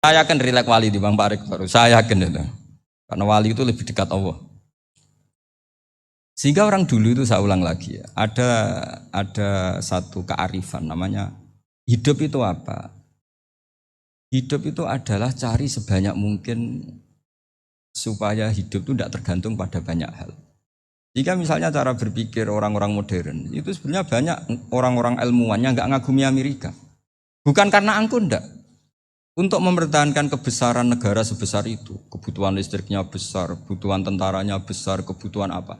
Saya yakin rilek wali di Bang Pak Rektor. Saya yakin itu. Karena wali itu lebih dekat Allah. Sehingga orang dulu itu saya ulang lagi ya, ada satu kearifan namanya hidup itu apa? Hidup itu adalah cari sebanyak mungkin supaya hidup itu tidak tergantung pada banyak hal. Jika misalnya cara berpikir orang-orang modern itu sebenarnya banyak orang-orang ilmuwan yang nggak ngagumi Amerika. Bukan karena angkuh ndak. Untuk mempertahankan kebesaran negara sebesar itu, kebutuhan listriknya besar, kebutuhan tentaranya besar, kebutuhan apa?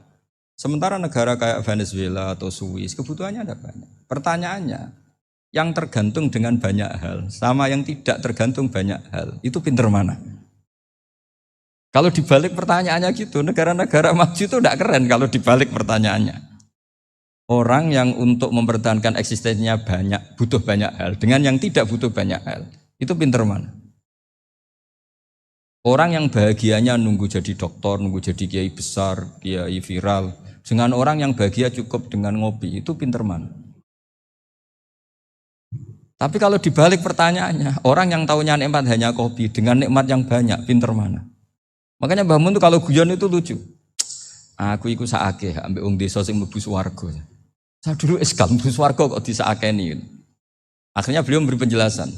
Sementara negara kayak Venezuela atau Swiss, kebutuhannya ada banyak. Pertanyaannya, yang tergantung dengan banyak hal, sama yang tidak tergantung banyak hal, itu pinter mana? Kalau dibalik pertanyaannya gitu, negara-negara maju itu tidak keren kalau dibalik pertanyaannya. Orang yang untuk mempertahankan eksistensinya banyak, butuh banyak hal, dengan yang tidak butuh banyak hal, itu pinter mana? Orang yang bahagianya nunggu jadi dokter, nunggu jadi kiai besar, kiai viral, dengan orang yang bahagia cukup dengan ngopi, itu pinter mana? Tapi kalau dibalik pertanyaannya, orang yang taunya nikmat hanya kopi, dengan nikmat yang banyak, pinter mana? Makanya Mbah Mun tuh kalau guyon itu lucu. Aku iku sakake ambek wong desa sing mlebu swarga. Saya dulu eskal mlebu swarga kok disakeni. Akhirnya beliau memberi penjelasan.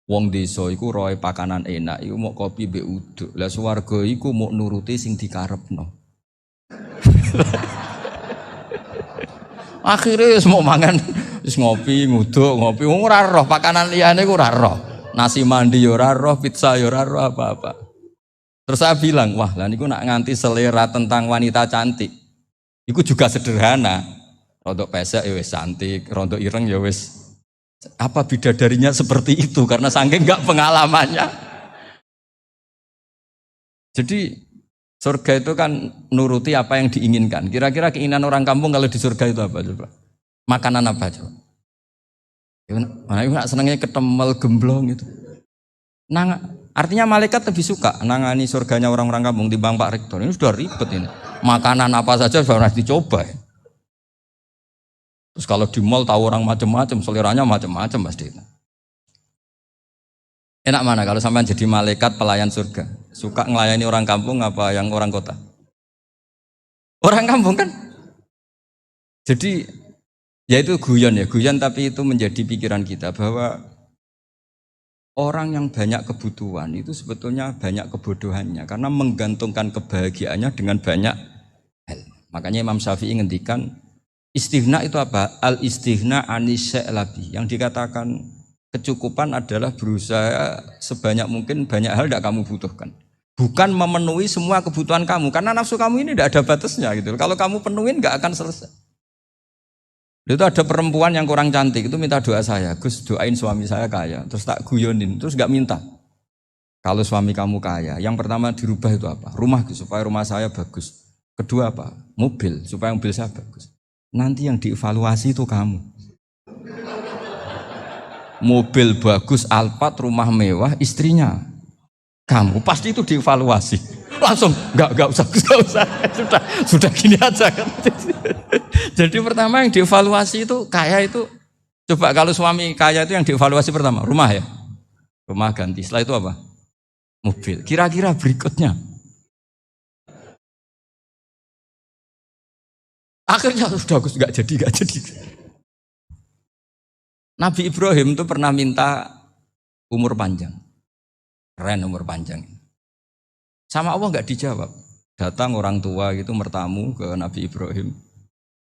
Wong desa iku roe pakanan enak, iku mau kopi mbek uduk. Lah swarga iku mau nuruti sing dikarepno. Akhirnya semua mangan wis ngopi, nguduk, ngopi. Wong ora roh pakanan liyane ku ora roh. Nasi mandi yo ora roh, pizza yo ora roh apa-apa. Terus saya bilang, wah lah niku nak nganti selera tentang wanita cantik. Iku juga sederhana. Rontok pesek ya wis cantik, rontok ireng ya wis. Apa bidadarinya seperti itu karena saking enggak pengalamannya. Jadi surga itu kan nuruti apa yang diinginkan. Kira-kira keinginan orang kampung kalau di surga itu apa coba? Makanan apa coba? Mana ibu nak senangnya ketemel gemblong gitu. Artinya malaikat lebih suka nangani surganya orang-orang kampung di Bang Pak Rektor. Ini sudah ribet ini. Makanan apa saja sudah dicoba. Ya. Terus kalau di mall tahu orang macam-macam, seleranya macam-macam pasti. Enak mana kalau sampai jadi malaikat pelayan surga? Suka ngelayani orang kampung apa yang orang kota? Orang kampung kan? Jadi ya itu guyon ya, guyon tapi itu menjadi pikiran kita bahwa orang yang banyak kebutuhan itu sebetulnya banyak kebodohannya karena menggantungkan kebahagiaannya dengan banyak hal. Makanya Imam Syafi'i ngendikan istighna itu apa? Al-istighna anisya'i. Yang dikatakan kecukupan adalah berusaha sebanyak mungkin banyak hal tidak kamu butuhkan. Bukan memenuhi semua kebutuhan kamu karena nafsu kamu ini tidak ada batasnya gitu. Kalau kamu penuhin nggak akan selesai. Itu ada perempuan yang kurang cantik itu minta doa saya, Gus doain suami saya kaya, terus tak guyonin, terus nggak minta. Kalau suami kamu kaya, yang pertama dirubah itu apa? Rumah Gus, supaya rumah saya bagus. Kedua apa? Mobil, supaya mobil saya bagus. Nanti yang dievaluasi itu kamu. Mobil bagus, Alphard, rumah mewah, istrinya kamu pasti itu dievaluasi. Langsung nggak usah sudah gini aja kan. Jadi pertama yang dievaluasi itu kaya itu coba kalau suami kaya itu yang dievaluasi pertama rumah ya, rumah ganti. Setelah itu apa? Mobil. Kira-kira berikutnya akhirnya sudah Gus nggak jadi. Nabi Ibrahim itu pernah minta umur panjang, keren umur panjang. Sama Allah nggak dijawab. Datang orang tua gitu mertamu ke Nabi Ibrahim,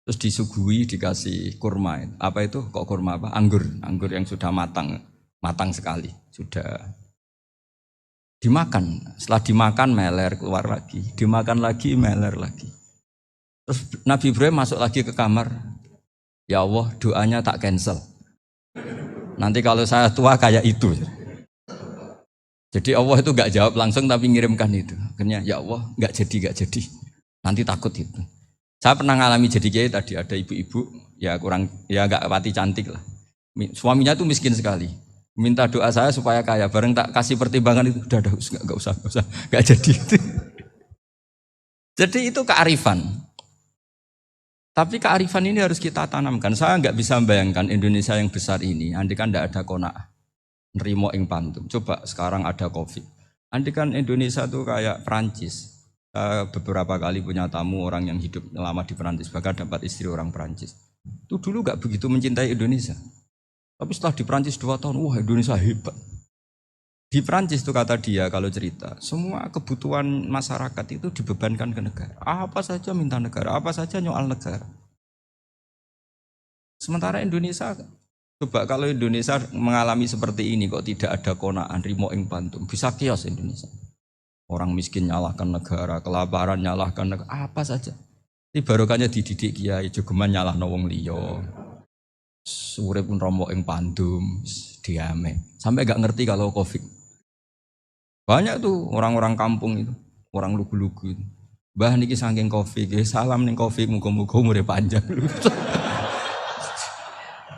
terus disuguhi dikasih kurma. Apa itu? Kok kurma apa? Anggur yang sudah matang sekali, sudah dimakan. Setelah dimakan meler keluar lagi, dimakan lagi meler lagi. Terus Nabi Ibrahim masuk lagi ke kamar. Ya Allah, doanya tak cancel. Nanti kalau saya tua kayak itu. Jadi Allah itu gak jawab langsung tapi ngirimkan itu. Akhirnya ya Allah gak jadi. Nanti takut itu. Saya pernah ngalami jadi kiai tadi ada ibu-ibu ya gak pati cantik lah. Suaminya tuh miskin sekali. Minta doa saya supaya kaya. Bareng tak kasih pertimbangan itu udah gak usah gak jadi itu. Jadi itu kearifan. Tapi kearifan ini harus kita tanamkan. Saya gak bisa membayangkan Indonesia yang besar ini andai kan gak ada qanaah. nerimo ing pantum. Coba sekarang ada Covid. Andai kan Indonesia tuh kayak Prancis. Beberapa kali punya tamu orang yang hidup lama di Prancis, bahkan dapat istri orang Prancis. Itu dulu gak begitu mencintai Indonesia. Tapi setelah di Prancis 2 tahun, wah Indonesia hebat. Di Prancis tuh kata dia kalau cerita, semua kebutuhan masyarakat itu dibebankan ke negara. Apa saja minta negara, apa saja nyoal negara. Sementara Indonesia, coba kalau Indonesia mengalami seperti ini kok tidak ada konaan, rimo ing pantum, bisa kios Indonesia. Orang miskin nyalahkan negara, kelaparan nyalahkan negara, apa saja. Ini barokahnya dididik kiai, jogeman nyalahno wong liya. Urip pun romo ing pandum, diame. Sampai gak ngerti kalau Covid. Banyak tuh orang-orang kampung itu, orang lugu-lugu itu. Mbah niki saking Covid, salam ning Covid, muga-muga umure panjang.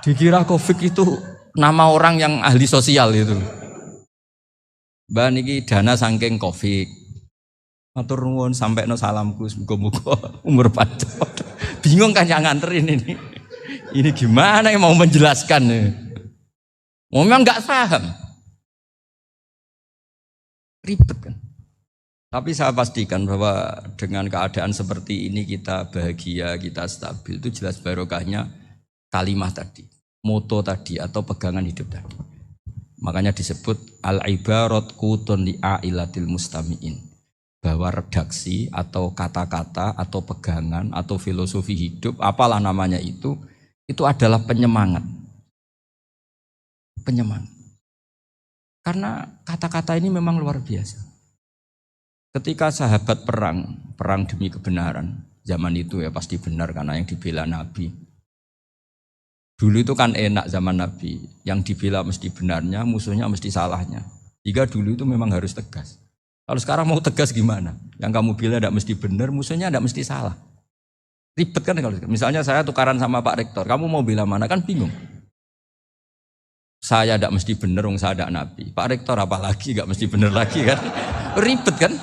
Dikira Covid itu nama orang yang ahli sosial itu. Mbah niki dana saking Covid. Matur nuwun sampekno salamku muga-muga umur panjang. Bingung kan yang nganterin ini. Ini gimana yang mau menjelaskan? Memang enggak paham. Ribet kan. Tapi saya pastikan bahwa dengan keadaan seperti ini kita bahagia, kita stabil, itu jelas barokahnya kalimat tadi, moto tadi atau pegangan hidup tadi. Makanya disebut al-ibarat qutun li'ailatil mustami'in, bahwa redaksi atau kata-kata atau pegangan atau filosofi hidup, apalah namanya itu adalah penyemangat. Penyemangat. Karena kata-kata ini memang luar biasa. Ketika sahabat perang demi kebenaran, zaman itu ya pasti benar karena yang dibela Nabi. Dulu itu kan enak zaman Nabi, yang dibela mesti benarnya, musuhnya mesti salahnya. Jika dulu itu memang harus tegas. Kalau sekarang mau tegas gimana? Yang kamu bela tidak mesti benar, musuhnya tidak mesti salah. Ribet kan kalau misalnya saya tukaran sama Pak Rektor, kamu mau bela mana kan bingung. Saya tidak mesti benar, saya tidak Nabi. Pak Rektor apalagi tidak mesti benar lagi kan? Ribet kan?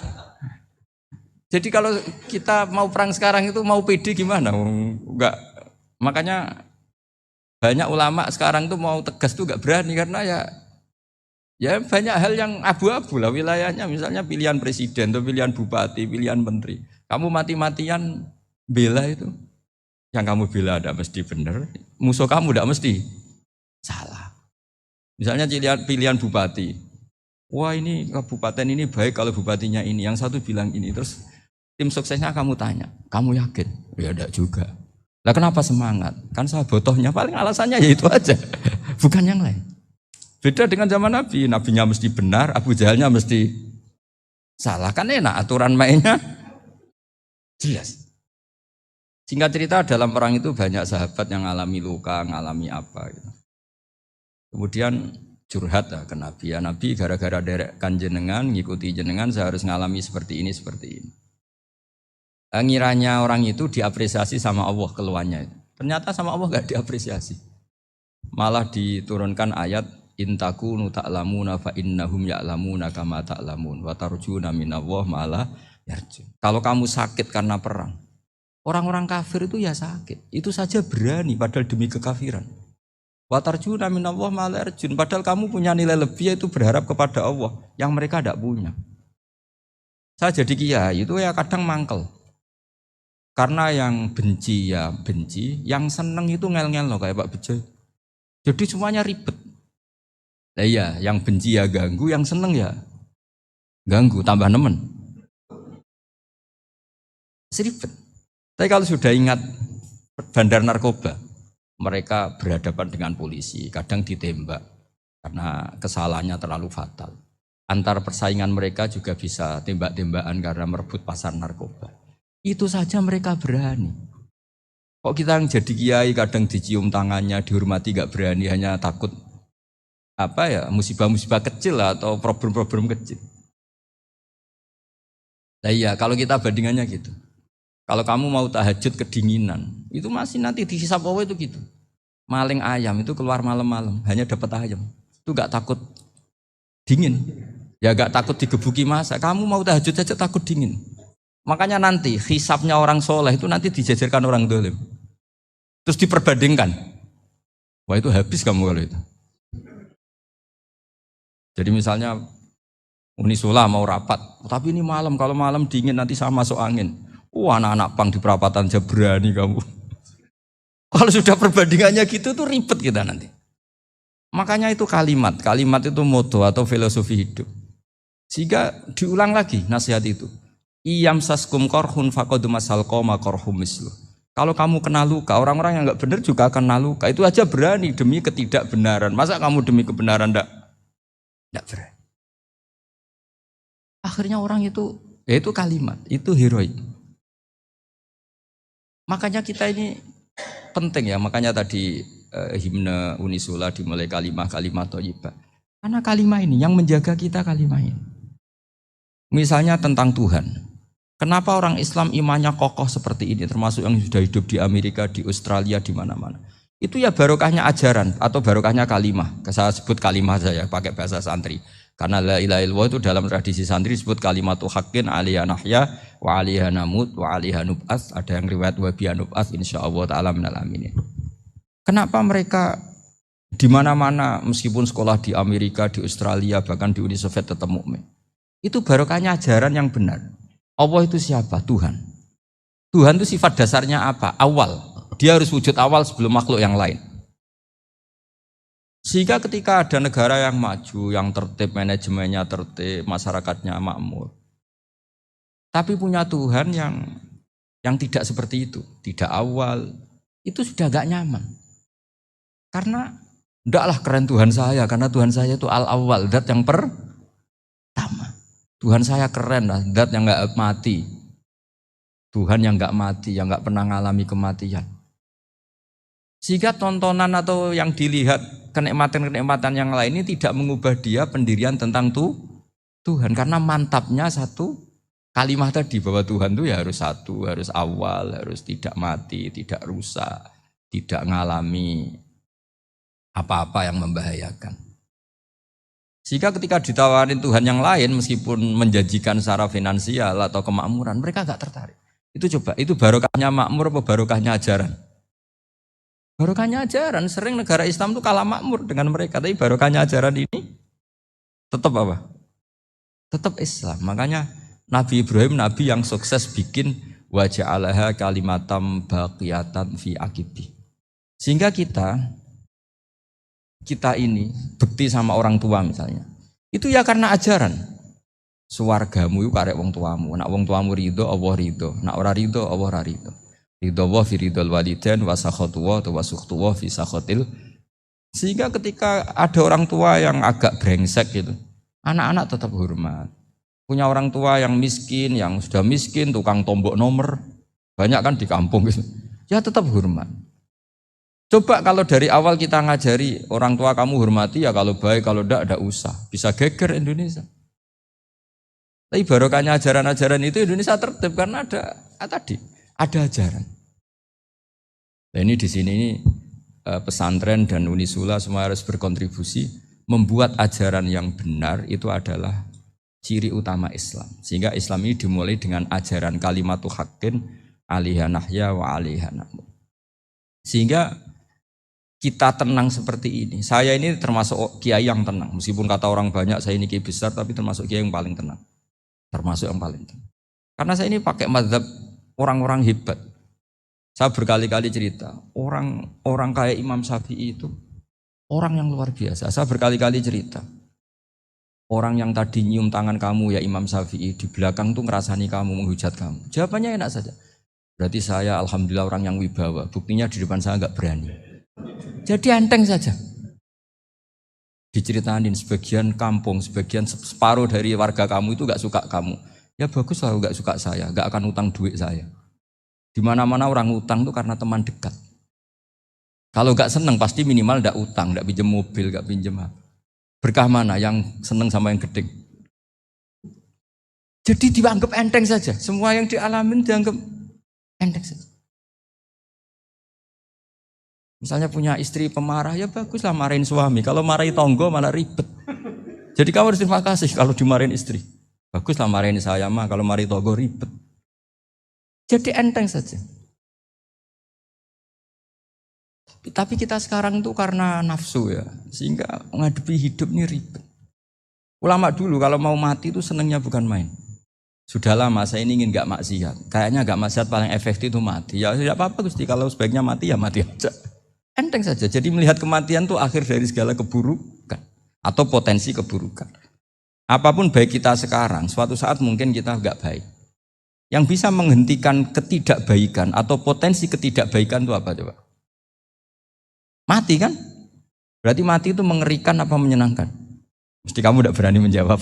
Jadi kalau kita mau perang sekarang itu mau pede gimana? Enggak. Makanya banyak ulama sekarang tuh mau tegas tuh gak berani karena ya banyak hal yang abu-abu lah wilayahnya, misalnya pilihan presiden atau pilihan bupati, pilihan menteri. Kamu mati-matian bela itu, yang kamu bela tidak mesti benar, musuh kamu tidak mesti salah. Misalnya pilihan bupati, wah ini kabupaten ini baik kalau bupatinya ini, yang satu bilang ini, terus tim suksesnya kamu tanya, kamu yakin? Ya tidak juga. Lah kenapa semangat? Kan saya botohnya paling alasannya ya itu aja, bukan yang lain. Beda dengan zaman Nabi, Nabinya mesti benar, Abu Jahalnya mesti salah, kan enak aturan mainnya jelas. Singkat cerita dalam perang itu banyak sahabat yang ngalami luka, ngalami apa gitu. Kemudian curhat ke Nabi, ya Nabi gara-gara derekkan jenengan, ngikuti jenengan saya harus ngalami seperti ini, seperti ini. Ngiranya orang itu diapresiasi sama Allah keluarnya itu. Ternyata sama Allah gak diapresiasi. Malah diturunkan ayat intakunu ta'lamuna fa innahum ya'lamuna kama ta'lamun wa tarjuna minallah malah yarjun. Kalau kamu sakit karena perang, orang-orang kafir itu ya sakit. Itu saja berani padahal demi kekafiran. Wa tarjuna minallah malah yarjun. Padahal kamu punya nilai lebih yaitu berharap kepada Allah yang mereka tidak punya. Saya jadi kiai itu ya kadang mangkel. Karena yang benci ya benci, yang seneng itu ngel-ngel loh kayak Pak Bejo. Jadi semuanya ribet. Nah iya, yang benci ya ganggu, yang seneng ya ganggu, tambah nemen. Seribet. Tapi kalau sudah ingat bandar narkoba, mereka berhadapan dengan polisi, kadang ditembak karena kesalahannya terlalu fatal. Antar persaingan mereka juga bisa tembak-tembakan karena merebut pasar narkoba. Itu saja mereka berani. Kok kita yang jadi kiai kadang dicium tangannya, dihormati gak berani, hanya takut apa ya musibah-musibah kecil lah, atau problem-problem kecil. Nah iya kalau kita bandingannya gitu. Kalau kamu mau tahajud kedinginan, itu masih nanti dihisab Allah itu gitu. Maling ayam itu keluar malam-malam, hanya dapat ayam. Itu gak takut dingin. Ya gak takut digebuki masa. Kamu mau tahajud aja takut dingin. Makanya nanti hisabnya orang soleh itu nanti dijajarkan orang dolim. Terus diperbandingkan. Wah itu habis kamu kalau itu. Jadi misalnya Unisula mau rapat, tapi ini malam, kalau malam dingin nanti sama masuk angin. Anak-anak pang di perapatan aja berani kamu. Kalau sudah perbandingannya gitu tuh ribet kita nanti. Makanya itu kalimat itu moto atau filosofi hidup. Sehingga diulang lagi nasihat itu. Iyam saskum korhun fakodu masal koma korhum mislu. Kalau kamu kena luka, orang-orang yang nggak benar juga akan kena luka. Itu aja berani demi ketidakbenaran. Masa kamu demi kebenaran enggak berani? Akhirnya orang itu, ya itu kalimat, itu heroik. Makanya kita ini penting ya, makanya tadi himne Unisula dimulai kalimat thayyibah. Karena kalimat ini yang menjaga kita kalimat ini. Misalnya tentang Tuhan. Kenapa orang Islam imannya kokoh seperti ini, termasuk yang sudah hidup di Amerika, di Australia, di mana-mana. Itu ya barokahnya ajaran atau barokahnya kalimah. Saya sebut kalimah saya pakai bahasa santri. Karena la ilaha illallah itu dalam tradisi santri disebut kalimatu haqqin alaiha nahya wa alaiha namut wa alaiha nub'ats. Ada yang riwayat wa biha nub'ats insyaallah taala minal aminin. Kenapa mereka di mana-mana meskipun sekolah di Amerika, di Australia, bahkan di Uni Soviet tetap mukmin? Itu barokahnya ajaran yang benar. Allah itu siapa? Tuhan. Tuhan itu sifat dasarnya apa? Awal. Dia harus wujud awal sebelum makhluk yang lain. Sehingga ketika ada negara yang maju, yang tertib, manajemennya tertib, masyarakatnya makmur, tapi punya Tuhan yang tidak seperti itu, tidak awal, itu sudah gak nyaman. Karena ndaklah keren Tuhan saya, karena Tuhan saya itu al-awwal, zat yang pertama. Tuhan saya keren lah, zat yang gak mati. Tuhan yang gak mati, yang gak pernah mengalami kematian. Sehingga tontonan atau yang dilihat kenikmatan-kenikmatan yang lain ini tidak mengubah dia pendirian tentang Tuhan. Karena mantapnya satu kalimat tadi bahwa Tuhan itu ya harus satu, harus awal, harus tidak mati, tidak rusak, tidak mengalami apa-apa yang membahayakan. Sehingga ketika ditawarin Tuhan yang lain meskipun menjanjikan secara finansial atau kemakmuran, mereka gak tertarik. Itu coba, itu barokahnya makmur apa barokahnya ajaran? Barokahnya ajaran, sering negara Islam itu kalah makmur dengan mereka, tapi barokahnya ajaran ini tetap apa? Tetap Islam. Makanya Nabi Ibrahim, Nabi yang sukses bikin wa ja'alaha kalimatam baqiyatan fi aqibi. Sehingga kita ini bekti sama orang tua misalnya, itu ya karena ajaran. Suwargamu itu karek wong tuamu, nak wong tuamu ridho, Allah ridho, nak ora ridho, Allah ora ridho. Ridho wa fi ridhol walidain wa sakhatu wa sukhtu wa fi sakhatil. Sehingga ketika ada orang tua yang agak brengsek gitu, anak-anak tetap hormat. Punya orang tua yang miskin, yang sudah miskin, tukang tombok nomor, banyak kan di kampung gitu. Ya tetap hormat. Coba kalau dari awal kita ngajari orang tua kamu hormati ya, kalau baik, kalau enggak usah. Bisa geger Indonesia. Tapi barokahnya ajaran-ajaran itu Indonesia tertib karena ada ajaran. Nah ini di sini pesantren dan Unisula semua harus berkontribusi membuat ajaran yang benar itu adalah ciri utama Islam. Sehingga Islam ini dimulai dengan ajaran kalimatu haqqin alaiha nahya wa alaiha namut. Sehingga kita tenang seperti ini. Saya ini termasuk kiai yang tenang. Meskipun kata orang banyak saya ini kiai besar, tapi termasuk kiai yang paling tenang. Termasuk yang paling tenang. Karena saya ini pakai mazhab orang-orang hebat. Saya berkali-kali cerita, orang kayak Imam Syafi'i itu orang yang luar biasa. Saya berkali-kali cerita, orang yang tadi nyium tangan kamu ya Imam Syafi'i, di belakang tuh ngerasani kamu, menghujat kamu. Jawabannya enak saja. Berarti saya alhamdulillah orang yang wibawa. Buktinya di depan saya nggak berani. Jadi enteng saja. Diceritain sebagian kampung, sebagian separuh dari warga kamu itu nggak suka kamu. Ya bagus lah nggak suka saya, nggak akan utang duit saya. Di mana-mana orang utang itu karena teman dekat. Kalau nggak seneng pasti minimal nggak utang, nggak pinjam mobil, nggak pinjam apa. Berkah mana yang seneng sama yang gede. Jadi dianggap enteng saja. Semua yang dialamin dianggap enteng saja. Misalnya punya istri pemarah, ya baguslah marahin suami. Kalau marahi tonggo malah ribet. Jadi kamu harus terima kasih kalau dimarahin istri. Baguslah marahin saya mah, kalau marahi tonggo ribet. Jadi enteng saja. Tapi kita sekarang itu karena nafsu ya, sehingga menghadapi hidup ini ribet. Ulama dulu kalau mau mati itu senengnya bukan main. Sudah lama saya ini ingin gak maksiat. Kayaknya gak maksiat paling efektif itu mati. Ya tidak apa-apa Gusti, kalau sebaiknya mati ya mati aja. Enteng saja. Jadi melihat kematian itu akhir dari segala keburukan atau potensi keburukan. Apapun baik kita sekarang, suatu saat mungkin kita gak baik. Yang bisa menghentikan ketidakbaikan atau potensi ketidakbaikan itu apa coba? Mati kan? Berarti mati itu mengerikan apa menyenangkan? Mesti kamu tidak berani menjawab.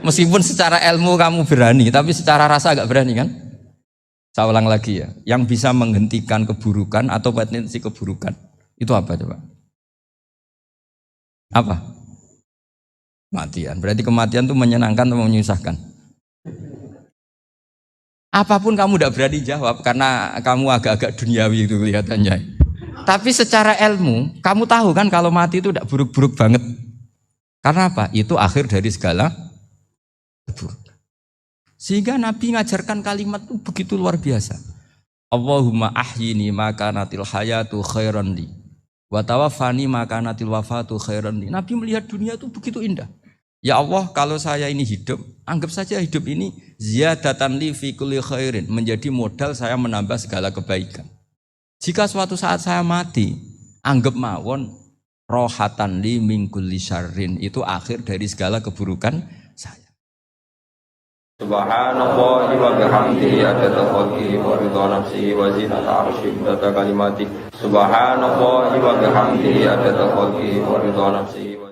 Meskipun secara ilmu kamu berani, tapi secara rasa agak berani kan? Saya ulang lagi ya, yang bisa menghentikan keburukan atau potensi keburukan itu apa coba? Apa? Kematian. Berarti kematian itu menyenangkan atau menyusahkan? Apapun kamu tidak berani jawab karena kamu agak-agak duniawi itu kelihatannya. Tapi secara ilmu, kamu tahu kan kalau mati itu tidak buruk-buruk banget. Karena apa? Itu akhir dari segala keburukan. Sehingga Nabi ngajarkan kalimat itu begitu luar biasa. Allahumma ahyini maka natil hayatu khairan li wa tawaffani maka natil wafatu khairan li. Nabi melihat dunia itu begitu indah. Ya Allah, kalau saya ini hidup, anggap saja hidup ini ziyadatan li fi kulli khairin, menjadi modal saya menambah segala kebaikan. Jika suatu saat saya mati, anggap mawon rohatan li min kulli syarrin, itu akhir dari segala keburukan saya. Subhanallah wa bihamdihi adada khalqihi wa ridha nafsihi wa zinata arsyihi wa adada kalimatihi. Subhanallah wa bihamdihi adada khalqihi wa ridha nafsihi.